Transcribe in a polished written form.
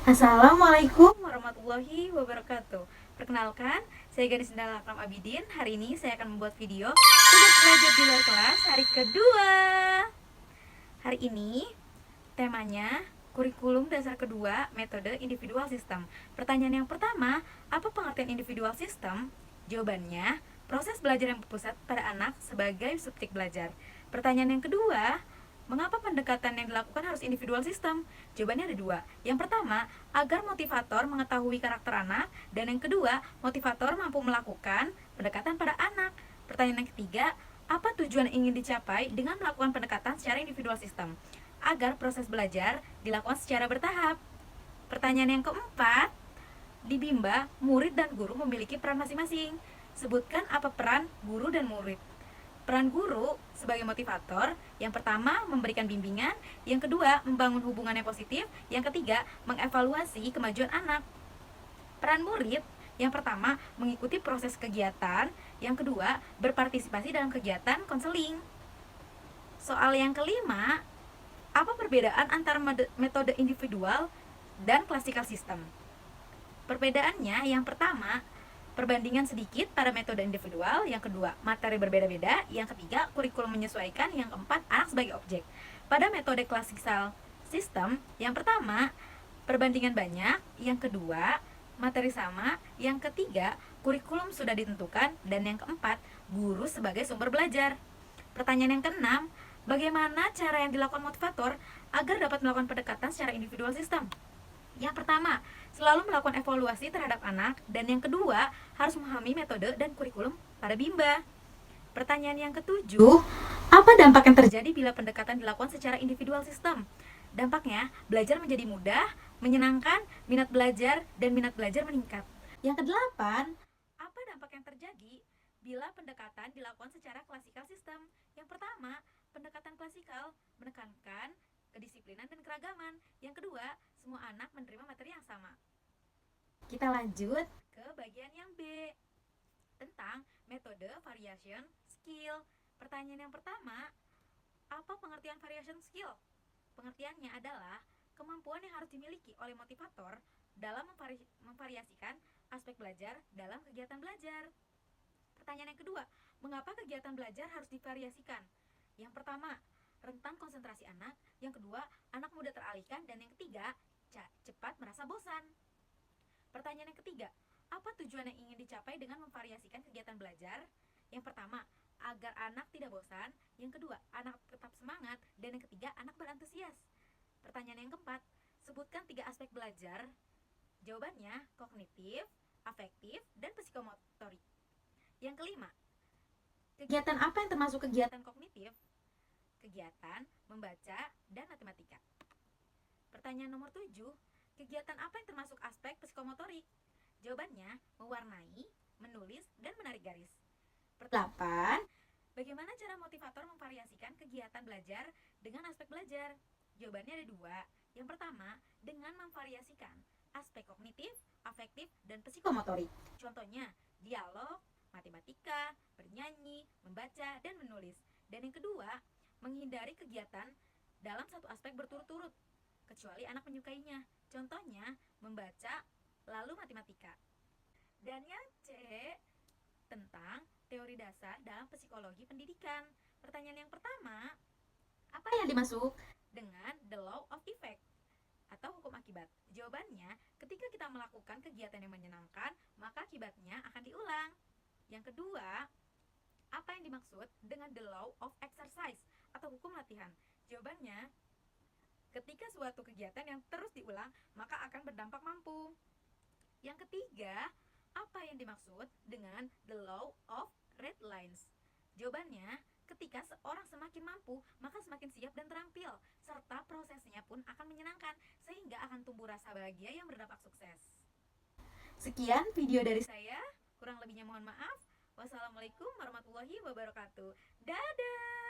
Assalamualaikum warahmatullahi wabarakatuh. Perkenalkan, saya Gadis Sendal Akram Abidin. Hari ini saya akan membuat video tugas belajar di luar kelas hari kedua. Hari ini temanya kurikulum dasar kedua, metode individual system. Pertanyaan yang pertama, apa pengertian individual system? Jawabannya, proses belajar yang berpusat pada anak sebagai subjek belajar. Pertanyaan yang kedua, mengapa pendekatan yang dilakukan harus individual system? Jawabannya ada dua. Yang pertama, agar motivator mengetahui karakter anak, dan yang kedua, motivator mampu melakukan pendekatan pada anak. Pertanyaan yang ketiga, apa tujuan yang ingin dicapai dengan melakukan pendekatan secara individual system? Agar proses belajar dilakukan secara bertahap. Pertanyaan yang keempat, di Bimba, murid dan guru memiliki peran masing-masing. Sebutkan apa peran guru dan murid. Peran guru sebagai motivator, yang pertama memberikan bimbingan, yang kedua membangun hubungan yang positif, yang ketiga mengevaluasi kemajuan anak. Peran murid, yang pertama mengikuti proses kegiatan, yang kedua berpartisipasi dalam kegiatan konseling. Soal yang kelima, apa perbedaan antara metode individual dan classical system? Perbedaannya, yang pertama, perbandingan sedikit pada metode individual, yang kedua, materi berbeda-beda, yang ketiga, kurikulum menyesuaikan, yang keempat, anak sebagai objek. Pada metode classical system, yang pertama, perbandingan banyak, yang kedua, materi sama, yang ketiga, kurikulum sudah ditentukan, dan yang keempat, guru sebagai sumber belajar. Pertanyaan yang keenam, bagaimana cara yang dilakukan motivator agar dapat melakukan pendekatan secara individual system? Yang pertama, selalu melakukan evaluasi terhadap anak, dan yang kedua, harus memahami metode dan kurikulum pada Bimba. Pertanyaan yang ketujuh, apa dampak yang terjadi bila pendekatan dilakukan secara individual system? Dampaknya, belajar menjadi mudah, menyenangkan, minat belajar, dan minat belajar meningkat. Yang kedelapan, apa dampak yang terjadi bila pendekatan dilakukan secara classical system? Yang pertama, pendekatan klasikal menekankan kedisiplinan dan keragaman. Yang kedua, semua anak menerima materi yang sama. Kita lanjut ke bagian yang B, tentang metode variation skill. Pertanyaan yang pertama, apa pengertian variation skill? Pengertiannya adalah kemampuan yang harus dimiliki oleh motivator dalam memvariasikan aspek belajar dalam kegiatan belajar. Pertanyaan yang kedua, mengapa kegiatan belajar harus divariasikan? Yang pertama, rentan konsentrasi anak, yang kedua, anak mudah teralihkan, dan yang ketiga, cepat merasa bosan. Pertanyaan yang ketiga, apa tujuan yang ingin dicapai dengan memvariasikan kegiatan belajar? Yang pertama, agar anak tidak bosan, yang kedua, anak tetap semangat, dan yang ketiga, anak berantusias. Pertanyaan yang keempat, sebutkan 3 aspek belajar. Jawabannya, kognitif, afektif, dan psikomotorik. Yang kelima, kegiatan apa yang termasuk kegiatan kognitif? Kegiatan membaca dan matematika. Pertanyaan nomor 7, kegiatan apa yang termasuk aspek psikomotorik? Jawabannya, mewarnai, menulis, dan menarik garis. Pertanyaan 8, bagaimana cara motivator memvariasikan kegiatan belajar dengan aspek belajar? Jawabannya ada 2. Yang pertama, dengan memvariasikan aspek kognitif, afektif, dan psikomotorik. Contohnya, dialog, matematika, bernyanyi, membaca, dan menulis. Dan yang kedua, menghindari kegiatan dalam satu aspek berturut-turut, kecuali anak menyukainya. Contohnya, membaca, lalu matematika. Dan yang C, tentang teori dasar dalam psikologi pendidikan. Pertanyaan yang pertama, apa yang dimaksud dengan the law of effect atau hukum akibat? Jawabannya, ketika kita melakukan kegiatan yang menyenangkan, maka akibatnya akan diulang. Yang kedua, apa yang dimaksud dengan the law of exercise atau hukum latihan? Jawabannya, ketika suatu kegiatan yang terus diulang, maka akan berdampak mampu. Yang ketiga, apa yang dimaksud dengan the law of red lines? Jawabannya, ketika seorang semakin mampu, maka semakin siap dan terampil, serta prosesnya pun akan menyenangkan, sehingga akan tumbuh rasa bahagia yang berdampak sukses. Sekian video dari saya, kurang lebihnya mohon maaf. Wassalamualaikum warahmatullahi wabarakatuh. Dadah!